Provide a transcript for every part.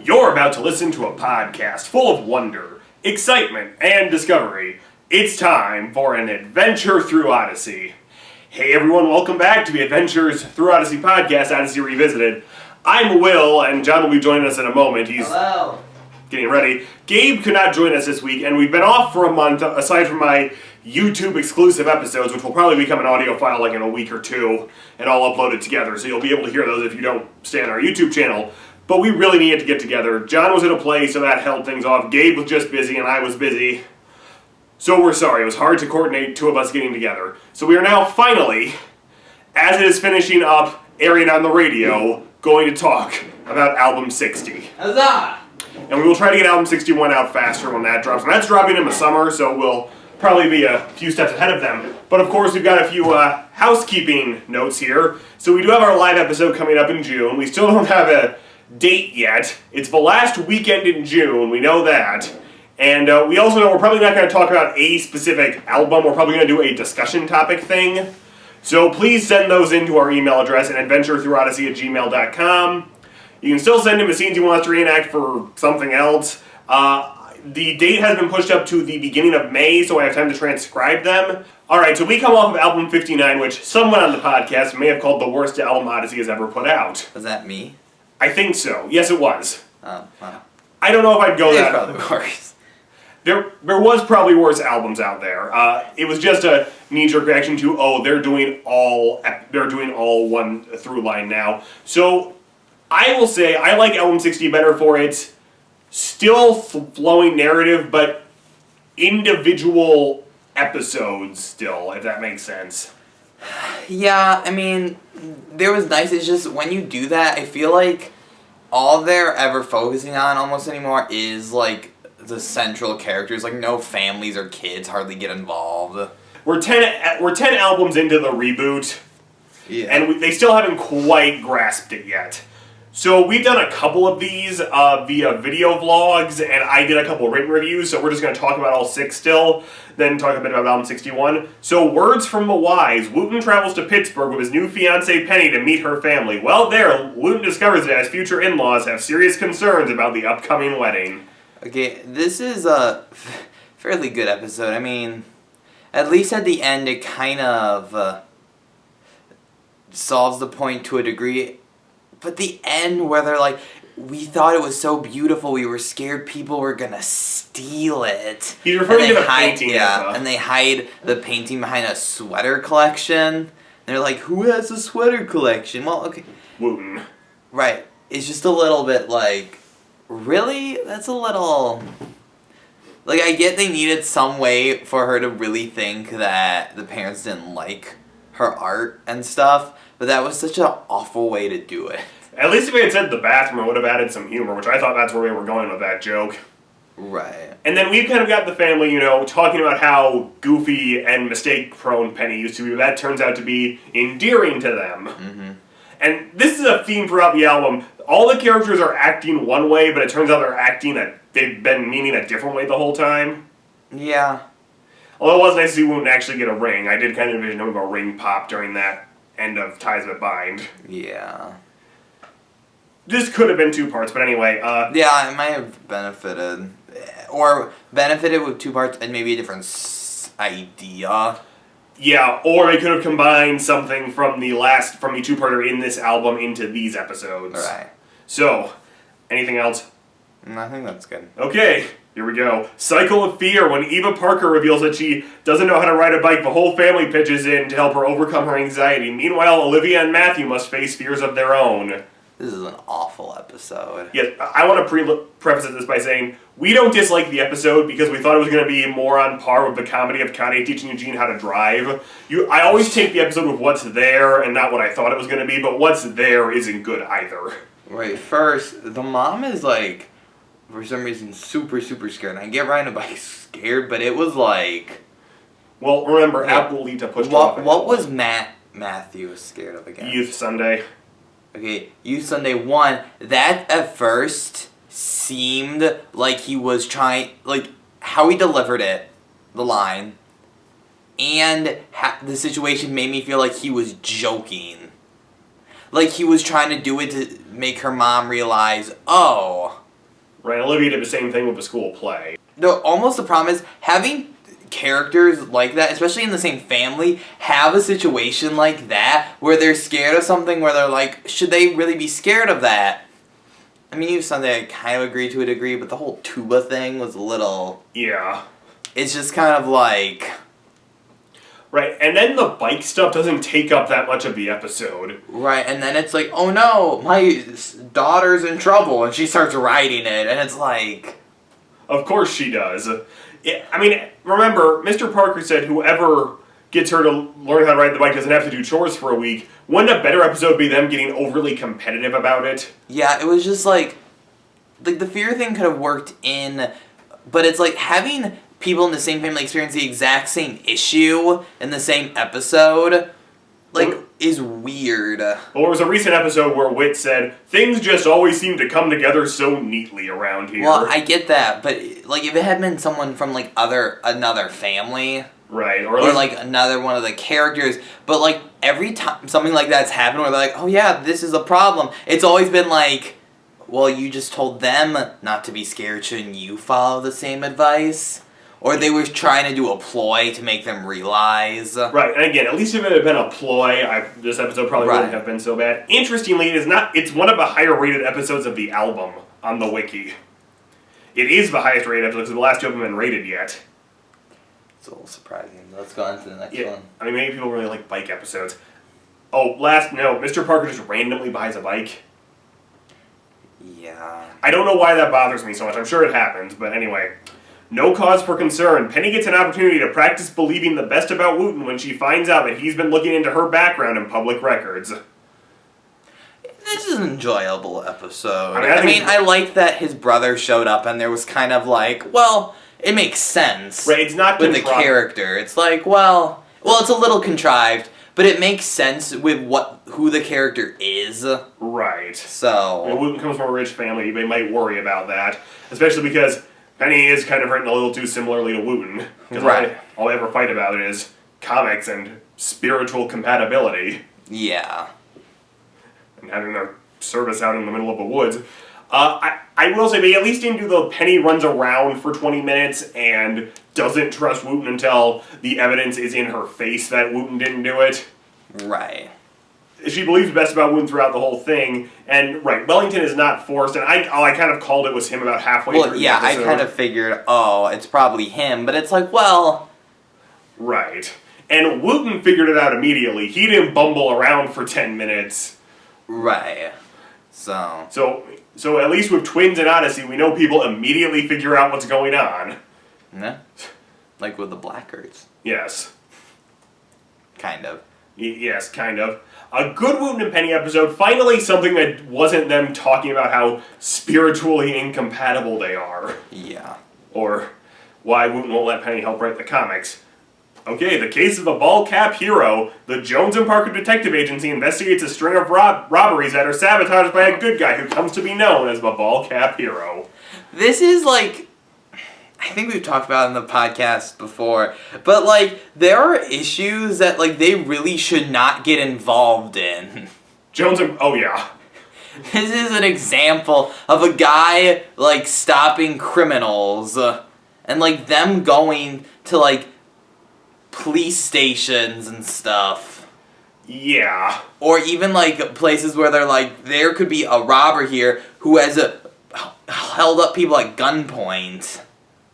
You're about to listen to a podcast full of wonder, excitement, and discovery. It's time for an adventure through Odyssey. Hey everyone, welcome back to the Adventures Through Odyssey podcast, Odyssey Revisited. I'm Will, and John will be joining us in a moment. He's getting ready. Gabe could not join us this week, and we've been off for a month, aside from my YouTube exclusive episodes, which will probably become an audio file like in a week or two, and all uploaded together, so you'll be able to hear those if you don't stay on our YouTube channel. But we really needed to get together. John was at a play, so that held things off. Gabe was just busy, and I was busy. So we're sorry. It was hard to coordinate two of us getting together. So we are now finally, as it is finishing up, airing on the radio, going to talk about Album 60. Huzzah! And we will try to get Album 61 out faster when that drops. And that's dropping in the summer, so we'll probably be a few steps ahead of them. But of course, we've got a few housekeeping notes here. So we do have our live episode coming up in June. We still don't have a date yet. It's the last weekend in June, we know that. And we also know we're probably not going to talk about a specific album. We're probably going to do a discussion topic thing. So please send those into our email address at adventurethroughodyssey@gmail.com. You can still send in the scenes you want us to reenact for something else. The date has been pushed up to the beginning of May, so I have time to transcribe them. Alright, so we come off of album 59, which someone on the podcast may have called the worst album Odyssey has ever put out. Was that me? I think so. Yes, it was. Oh, wow. I don't know if I'd go It's that... probably worse. There was probably worse albums out there. It was just a knee-jerk reaction to, oh, they're doing all one through line now. So, I will say, I like Album 60 better for its still flowing narrative, but individual episodes still, if that makes sense. Yeah, I mean, there was nice. It's just when you do that, I feel like all they're ever focusing on almost anymore is like the central characters. Like no families or kids hardly get involved. We're 10 albums into the reboot, Yeah. and they still haven't quite grasped it yet. So we've done a couple of these via video vlogs, and I did a couple written reviews, so we're just going to talk about all 6 still, then talk a bit about Album 61. So, words from the wise. Wooten travels to Pittsburgh with his new fiancée Penny to meet her family. While there, Wooten discovers that his future in-laws have serious concerns about the upcoming wedding. Okay, this is a fairly good episode. I mean, at least at the end it kind of solves the point to a degree. But the end where they're like, we thought it was so beautiful, we were scared people were gonna steal it. He's referring to the painting. Yeah, and they hide the painting behind a sweater collection. And they're like, who has a sweater collection? Well, okay. Wooten. Right. It's just a little bit like, really? That's a little... Like, I get they needed some way for her to really think that the parents didn't like her art and stuff, but that was such an awful way to do it. At least if they had said the bathroom, it would have added some humor, which I thought that's where we were going with that joke. Right. And then we've kind of got the family, talking about how goofy and mistake-prone Penny used to be. That turns out to be endearing to them. Mm-hmm. And this is a theme throughout the album. All the characters are acting one way, but it turns out they've been meaning a different way the whole time. Yeah. Although it was nice to see Wooten actually get a ring. I did kind of envision him a ring pop during that end of Ties That Bind. Yeah. This could have been 2 parts, but anyway. Yeah, it might have benefited. Or benefited with 2 parts and maybe a different idea. Yeah, or they could have combined something from the 2-parter in this album into these episodes. Right. So, anything else? I think that's good. Okay, here we go. Cycle of Fear. When Eva Parker reveals that she doesn't know how to ride a bike, the whole family pitches in to help her overcome her anxiety. Meanwhile, Olivia and Matthew must face fears of their own. This is an awful episode. Yes, I want to preface this by saying, we don't dislike the episode because we thought it was going to be more on par with the comedy of Connie teaching Eugene how to drive. I always take the episode with what's there and not what I thought it was going to be, but what's there isn't good either. Right, first, the mom is like, for some reason, super, super scared. And I get riding a bike scared, but it was like... Well, remember, Abuelita pushed off. What was Matthew scared of again? Youth Sunday. Okay, Youth Sunday 1, that at first seemed like he was trying, like, how he delivered it, the line, and the situation made me feel like he was joking. Like he was trying to do it to make her mom realize, oh, Right, Olivia did the same thing with the school play. No, almost the problem is having characters like that, especially in the same family, have a situation like that where they're scared of something where they're like, should they really be scared of that? I mean, it was something I kind of agree to a degree, but the whole tuba thing was a little... Yeah. It's just kind of like... Right, and then the bike stuff doesn't take up that much of the episode. Right, and then it's like, oh no, my daughter's in trouble, and she starts riding it, and it's like... Of course she does. Yeah, I mean, remember, Mr. Parker said whoever gets her to learn how to ride the bike doesn't have to do chores for a week. Wouldn't a better episode be them getting overly competitive about it? Yeah, it was just like the fear thing could have worked in, but it's like having people in the same family experience the exact same issue in the same episode, like, is weird. Well, there was a recent episode where Whit said, things just always seem to come together so neatly around here. Well, I get that, but, like, if it had been someone from, like, another family... Right, or like another one of the characters, but, like, every time something like that's happened where they're like, oh yeah, this is a problem, it's always been like, well, you just told them not to be scared, shouldn't you follow the same advice? Or they were trying to do a ploy to make them realize. Right, and again, at least if it had been a ploy, this episode probably wouldn't have been so bad. Interestingly, it's one of the higher rated episodes of the album on the wiki. It is the highest rated episode because the last two haven't been rated yet. It's a little surprising. Let's go on to the next one. I mean, maybe people really like bike episodes. Oh, Mr. Parker just randomly buys a bike. Yeah. I don't know why that bothers me so much. I'm sure it happens, but anyway. No cause for concern. Penny gets an opportunity to practice believing the best about Wooten when she finds out that he's been looking into her background in public records. This is an enjoyable episode. I mean, I like that his brother showed up and there was kind of like, well, it makes sense. Right, it's not with the character. It's like, well, it's a little contrived, but it makes sense with who the character is. Right. So... I mean, Wooten comes from a rich family. They might worry about that. Especially because Penny is kind of written a little too similarly to Wooten. Right. All they ever fight about it is comics and spiritual compatibility. Yeah. And having their service out in the middle of the woods. I will say they at least didn't do the Penny runs around for 20 minutes and doesn't trust Wooten until the evidence is in her face that Wooten didn't do it. Right. She believes best about Wooten throughout the whole thing, and right, Wellington is not forced, and I kind of called it was him about halfway through the episode. I kind of figured, it's probably him, but it's like, well... Right. And Wooten figured it out immediately. He didn't bumble around for 10 minutes. Right. So at least with Twins and Odyssey, we know people immediately figure out what's going on. Yeah. Like with the Blackguards. Yes. Kind of. Yes, kind of. A good Wooten and Penny episode, finally something that wasn't them talking about how spiritually incompatible they are. Yeah. Or why Wooten won't let Penny help write the comics. Okay, the case of the ball cap hero. The Jones and Parker Detective Agency investigates a string of robberies that are sabotaged by a good guy who comes to be known as the ball cap hero. This is like... I think we've talked about it in the podcast before, but, like, there are issues that, like, they really should not get involved in. Jones and... Oh, yeah. This is an example of a guy, like, stopping criminals, and, like, them going to, like, police stations and stuff. Yeah. Or even, like, places where they're like, there could be a robber here who has held up people at gunpoint.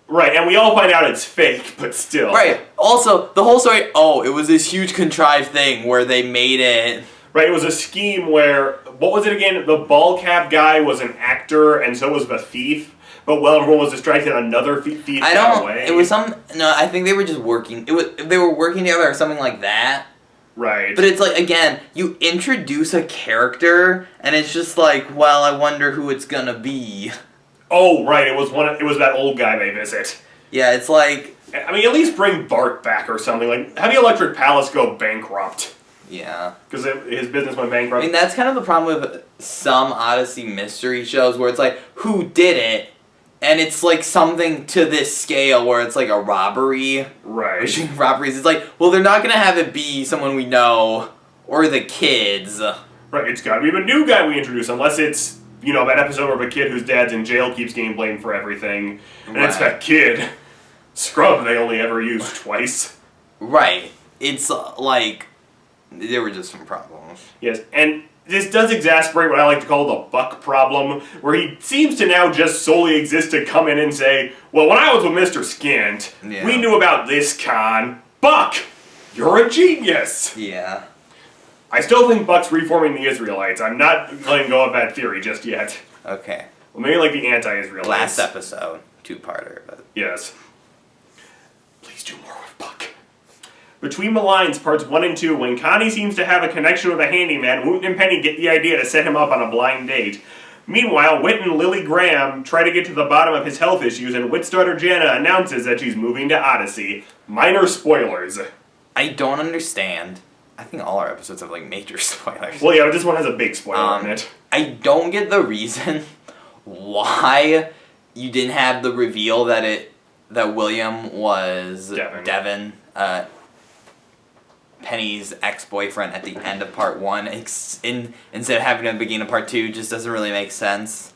Right, and we all find out it's fake, but still. Right. Also, the whole story, it was this huge contrived thing where they made it... Right, it was a scheme where, what was it again? The ball cap guy was an actor, and so was the thief. But while everyone was distracted, another thief got away. It was I think they were just working. They were working together or something like that. Right. But it's like, again, you introduce a character, and it's just like, well, I wonder who it's gonna be. Oh, right, it was that old guy they visit. Yeah, it's like... I mean, at least bring Bart back or something. Like, have the Electric Palace go bankrupt. Yeah. Because his business went bankrupt. I mean, that's kind of the problem with some Odyssey mystery shows, where it's like, who did it? And it's like something to this scale where it's like a robbery. Right. Robberies. It's like, well, they're not gonna have it be someone we know, or the kids. Right, it's gotta be the new guy we introduce, unless it's that episode of a kid whose dad's in jail keeps getting blamed for everything. And it's Right. that kid. Scrub they only ever used twice. Right. It's like there were just some problems. Yes, and this does exasperate what I like to call the Buck problem, where he seems to now just solely exist to come in and say, well, when I was with Mr. Skint, Yeah. we knew about this con. Buck, you're a genius! Yeah. I still think Buck's reforming the Israelites. I'm not letting go of that theory just yet. Okay. Well, maybe like the anti-Israelites. Last episode, 2-parter, but Yes. Please do more with Buck. Between the Lines, parts 1 and 2, when Connie seems to have a connection with a handyman, Wooten and Penny get the idea to set him up on a blind date. Meanwhile, Whit and Lily Graham try to get to the bottom of his health issues, and Whit's daughter Jana announces that she's moving to Odyssey. Minor spoilers. I don't understand. I think all our episodes have like major spoilers. Well, yeah, but this one has a big spoiler in it. I don't get the reason why you didn't have the reveal that William was Devin. Penny's ex-boyfriend at the end of part 1 instead of having it at the beginning of part 2 just doesn't really make sense.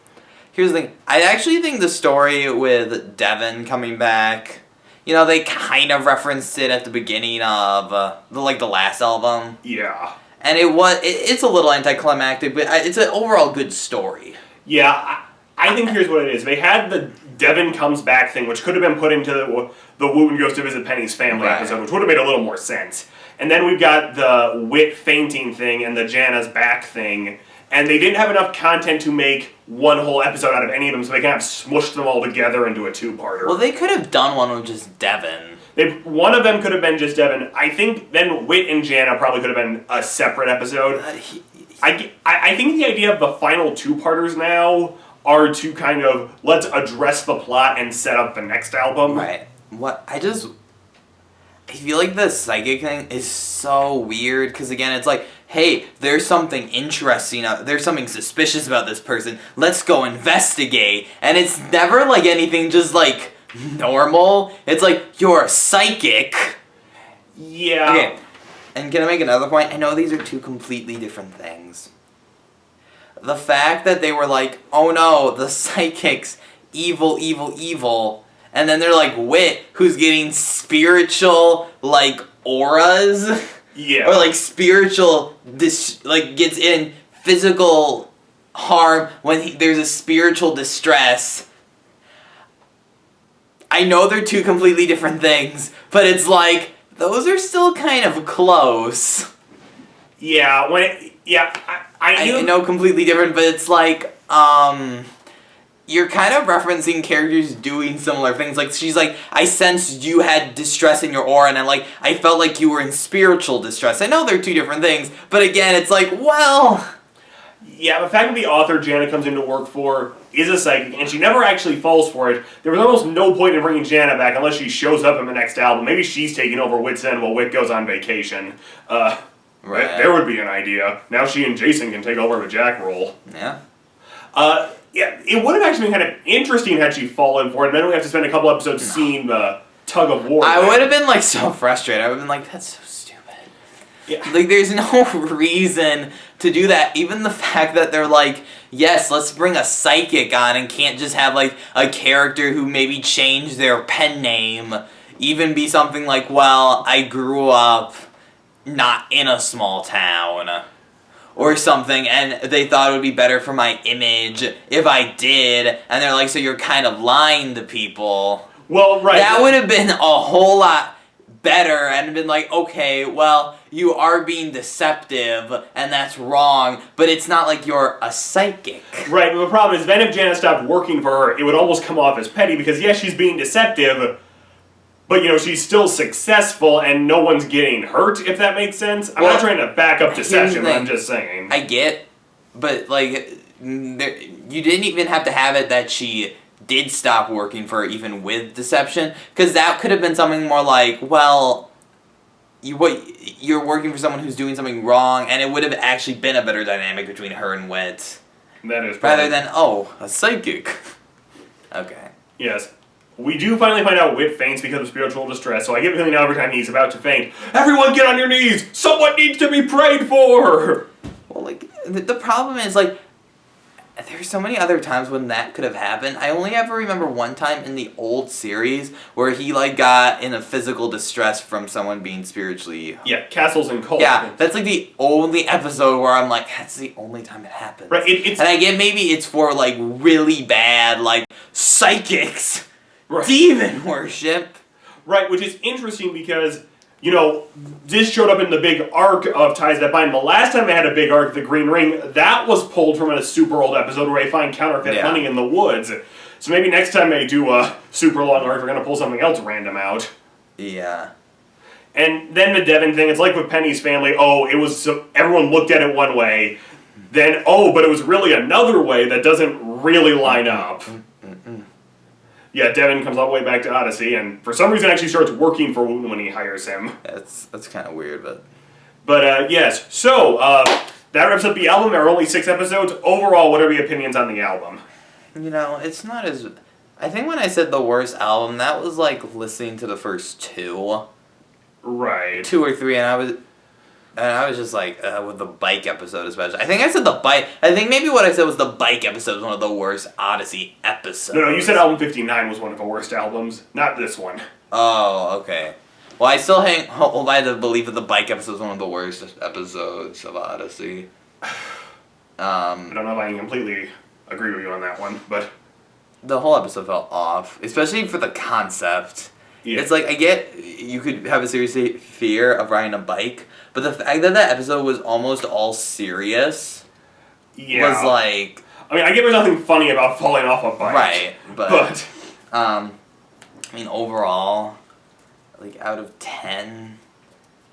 Here's the thing. I actually think the story with Devin coming back, they kind of referenced it at the beginning of the last album. Yeah. And it's a little anticlimactic, but it's an overall good story. Yeah, I think here's what it is. They had the Devin comes back thing, which could have been put into the Wooten goes to visit Penny's family Right. episode, which would have made a little more sense. And then we've got the Whit fainting thing and the Jana's back thing, and they didn't have enough content to make one whole episode out of any of them, so they kind of smushed them all together into a 2-parter. Well, they could have done one with just Devin. One of them could have been just Devin. I think then Whit and Jana probably could have been a separate episode. I think the idea of the final 2-parters now are to kind of, let's address the plot and set up the next album. Right. I feel like the psychic thing is so weird, because again, it's like, hey, there's something interesting, there's something suspicious about this person, let's go investigate, and it's never like anything just like normal, it's like, you're a psychic. Yeah. Okay, and can I make another point? I know these are 2 completely different things. The fact that they were like, oh no, the psychic's evil, evil, evil, and then they're like Whit, who's getting spiritual, like, auras, Yeah. or like spiritual, gets in physical harm when there's a spiritual distress. I know they're 2 completely different things, but it's like, those are still kind of close. Yeah, I I know completely different, but it's like, you're kind of referencing characters doing similar things. Like, she's like, I sensed you had distress in your aura, and I felt like you were in spiritual distress. I know they're 2 different things, but again, it's like, well... Yeah, the fact that the author Jana comes into work for is a psychic, and she never actually falls for it. There was almost no point in bringing Jana back unless she shows up in the next album. Maybe she's taking over Whit's End while Whit goes on vacation. Right. There would be an idea. Now she and Jason can take over the Jack role. Yeah. Yeah, it would have actually been kind of interesting had she fallen for it, and then we have to spend a couple episodes seeing the tug of war. I would have been, like, so frustrated. I would have been like, that's so stupid. Yeah. Like, there's no reason to do that. Even the fact that they're like, yes, let's bring a psychic on and can't just have, like, a character who maybe changed their pen name. Even be something like, well, I grew up not in a small town. Or something, and they thought it would be better for my image if I did, and they're like, so you're kind of lying to people. Well, right. That would have been a whole lot better, and been like, okay, well, you are being deceptive, and that's wrong, but it's not like you're a psychic. Right, but the problem is then if Jana stopped working for her, it would almost come off as petty, because yes, she's being deceptive, but, she's still successful and no one's getting hurt, if that makes sense. I'm not trying to back up deception, but I'm just saying. I get, but, like, you didn't even have to have it that she did stop working for her, even with deception, because that could have been something more like, well, you're working for someone who's doing something wrong, and it would have actually been a better dynamic between her and Whit. That is rather than, oh, a psychic. Okay. Yes. We do finally find out Whit faints because of spiritual distress, so I get a feeling now every time he's about to faint, everyone get on your knees! Someone needs to be prayed for! Well, like, the problem is, like, there's so many other times when that could have happened. I only ever remember one time in the old series where he like got in a physical distress from someone being spiritually. Yeah, Castles and Cults. Yeah, that's like the only episode where I'm like, that's the only time it happens. Right, it's... And I get maybe it's for like really bad, like psychics, Right. demon worship. Right, which is interesting because, you know, this showed up in the big arc of Ties That Bind. The last time they had a big arc, The Green Ring, that was pulled from a super old episode where they find counterfeit money in the woods. So maybe next time they do a super long arc, we're going to pull something else random out. Yeah. And then the Devon thing, it's like with Penny's family, it was, everyone looked at it one way, then, but it was really another way that doesn't really line up. Yeah, Devon comes all the way back to Odyssey, and for some reason actually starts working for Wooten when he hires him. That's kind of weird, but... But, yes, so, that wraps up the album. There are only 6 episodes. Overall, what are your opinions on the album? You know, it's not as... I think when I said the worst album, that was like listening to the first 2. Right. 2 or 3, and I was just like, with the bike episode especially. I think I said the bike... I think maybe what I said was the bike episode was one of the worst Odyssey episodes. No, you said album 59 was one of the worst albums, not this one. Oh, okay. Well, I still hold by the belief that the bike episode is one of the worst episodes of Odyssey. I don't know if I can completely agree with you on that one, but... The whole episode felt off, especially for the concept. Yeah. It's like, I get you could have a serious fear of riding a bike, but the fact that that episode was almost all serious was like... I mean, I get there's nothing funny about falling off a bike. Right, but... But... I mean, overall, like, out of 10,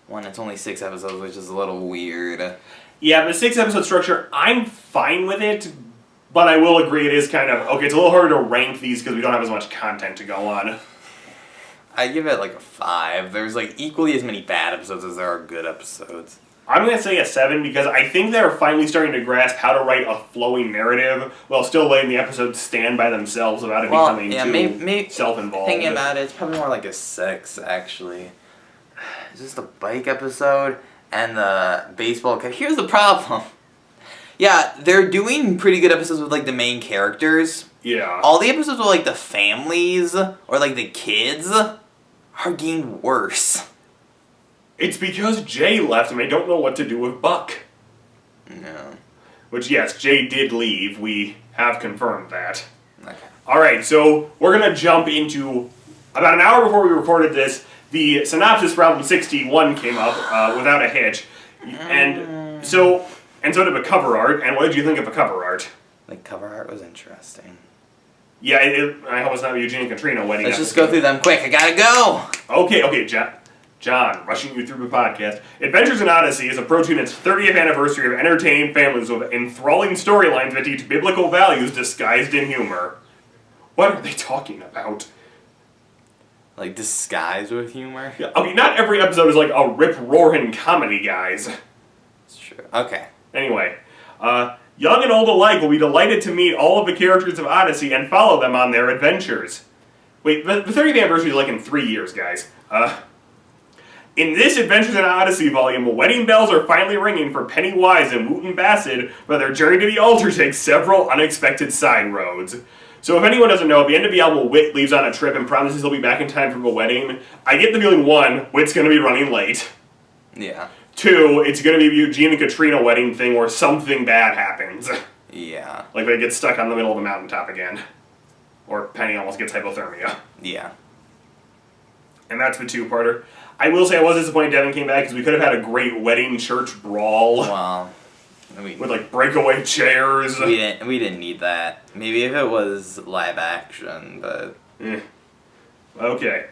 when it's only 6 episodes, which is a little weird. Yeah, the 6-episode structure, I'm fine with it, but I will agree it is kind of... Okay, it's a little harder to rank these because we don't have as much content to go on. I give it like a 5. There's like equally as many bad episodes as there are good episodes. I'm going to say a 7 because I think they're finally starting to grasp how to write a flowing narrative while still letting the episodes stand by themselves without it becoming too self-involved. Thinking about it, it's probably more like a 6, actually. It's just the bike episode and the baseball... Here's the problem. Yeah, they're doing pretty good episodes with like the main characters. Yeah. All the episodes with like the families or like the kids are getting worse. It's because Jay left and they don't know what to do with Buck. No. Which, yes, Jay did leave. We have confirmed that. Okay. Alright, so we're going to jump into... About an hour before we recorded this, the synopsis for album 61 came up without a hitch. And so did the cover art. And what did you think of the cover art? The cover art was interesting. Yeah, I hope it's not a Eugene and Katrina wedding. Let's just go through them quick. I gotta go! Okay, John, rushing you through the podcast. Adventures in Odyssey is approaching its 30th anniversary of entertaining families with enthralling storylines that teach biblical values disguised in humor. What are they talking about? Like, disguised with humor? Yeah, okay, not every episode is like a rip-roaring comedy, guys. It's true. Okay. Anyway, young and old alike will be delighted to meet all of the characters of Odyssey and follow them on their adventures. Wait, the 30th anniversary is like in 3 years, guys. In this Adventures in Odyssey volume, wedding bells are finally ringing for Pennywise and Wooten Bassett, but their journey to the altar takes several unexpected side roads. So if anyone doesn't know, at the end of the album, Whit leaves on a trip and promises he'll be back in time for the wedding. I get the feeling, 1, Whit's going to be running late. Yeah. 2, it's going to be a Eugene and Katrina wedding thing where something bad happens. Yeah. Like they get stuck on the middle of the mountaintop again. Or Penny almost gets hypothermia. Yeah. And that's the 2-parter. I will say I was disappointed Devin came back because we could have had a great wedding church brawl. Well, with like breakaway chairs. We didn't need that. Maybe if it was live action, but... Okay.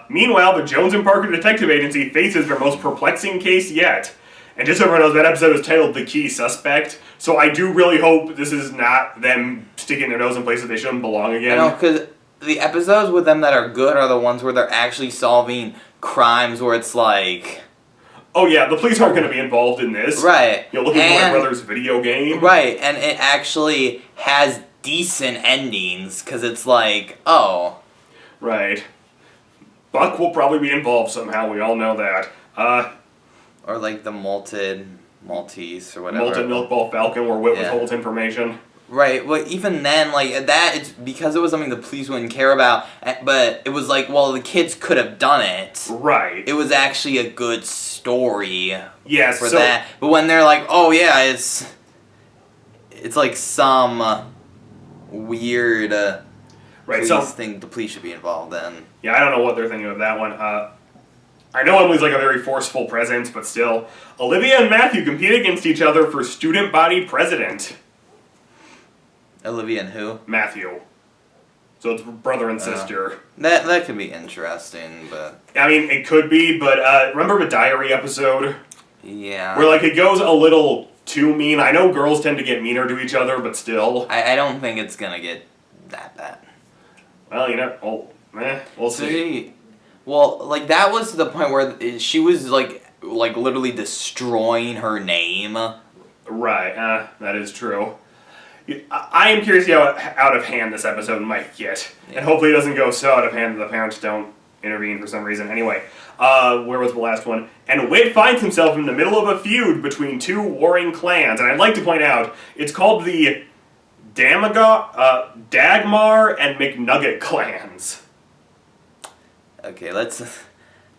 Meanwhile, the Jones and Parker Detective Agency faces their most perplexing case yet. And just so everyone knows, that episode is titled The Key Suspect. So I do really hope this is not them sticking their nose in places they shouldn't belong again. I know, because the episodes with them that are good are the ones where they're actually solving crimes where it's like... Oh yeah, the police aren't going to be involved in this. Right. You're looking for my brother's video game. Right, and it actually has decent endings, because it's like, oh. Right. Buck will probably be involved somehow, we all know that. Or like the Maltese or whatever. Molten Milk Ball Falcon where Whit withholds information. Right, well, even then, like, that, it's because it was something the police wouldn't care about, but it was like, well, the kids could have done it. Right. It was actually a good story Yes, for so, that. But when they're like, oh, yeah, it's like some weird right, police so, thing the police should be involved in. yeah, I don't know what they're thinking of that one. I know Emily's like a very forceful presence, but still. Olivia and Matthew compete against each other for student body president. Olivia and who? Matthew. So it's brother and sister. That could be interesting, but I mean, it could be, but remember the diary episode? yeah. Where, like, it goes a little too mean. I know girls tend to get meaner to each other, but still. I don't think it's gonna get that bad. Well, you know, we'll see. Well, like, that was to the point where she was, like literally destroying her name. Right, that is true. I am curious how out of hand this episode might get. Yeah. And hopefully it doesn't go so out of hand that the parents don't intervene for some reason. Anyway, where was the last one? And Whit finds himself in the middle of a feud between two warring clans. And I'd like to point out, it's called the Dagmar and McNugget clans. Okay, let's...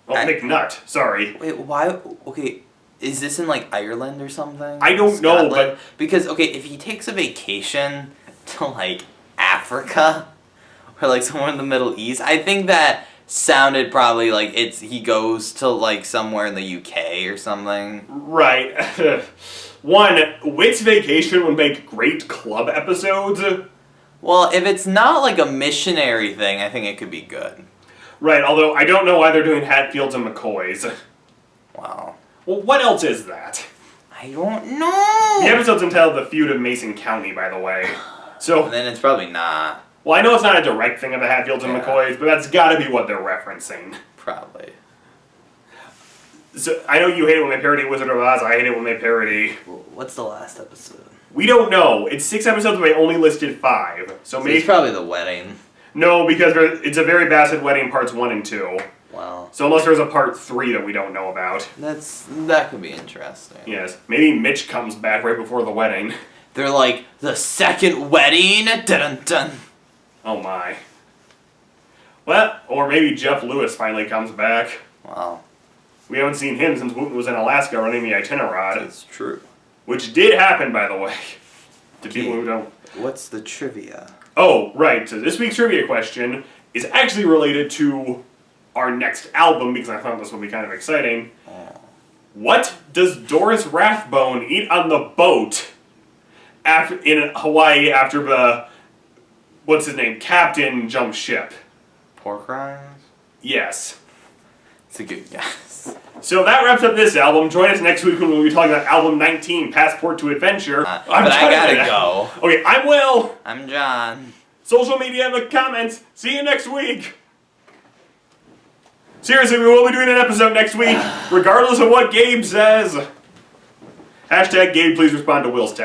McNutt, sorry. Wait, why... Okay, is this in, like, Ireland or something? I don't know, but... Because, okay, if he takes a vacation to, like, Africa, or, like, somewhere in the Middle East, I think that sounded probably like he goes to, like, somewhere in the UK or something. Right. One, Whit's vacation would make great club episodes. Well, if it's not, like, a missionary thing, I think it could be good. Right, although I don't know why they're doing Hatfields and McCoys. Wow. Well, what else is that? I don't know! The episode's entitled The Feud of Mason County, by the way. So, Then it's probably not. well, I know it's not a direct thing of the Hatfields and Yeah. McCoys, but that's gotta be what they're referencing. Probably. So, I know you hate it when they parody Wizard of Oz, I hate it when they parody... What's the last episode? We don't know. It's 6 episodes, but they only listed 5. So maybe... It's probably the wedding. No, because it's a Very Bastard Wedding parts 1 and 2. Wow. So unless there's a part 3 that we don't know about. That could be interesting. Yes. Maybe Mitch comes back right before the wedding. They're like, the second wedding? Dun dun. Oh my. Well, or maybe Jeff Lewis finally comes back. Wow. We haven't seen him since Wooten was in Alaska running the Itinerod. That's true. Which did happen, by the way. To people who don't... What's the trivia? Oh, right. So this week's trivia question is actually related to our next album, because I thought this would be kind of exciting. Oh. What does Doris Rathbone eat on the boat in Hawaii after the... What's his name? Captain jumps ship. Pork rinds? Yes. It's a good guess. So that wraps up this album. Join us next week when we'll be talking about album 19, Passport to Adventure. But I gotta go. Okay, I'm Will. I'm John. Social media in the comments. See you next week. Seriously, we will be doing an episode next week, regardless of what Gabe says. Hashtag Gabe, please respond to Will's text.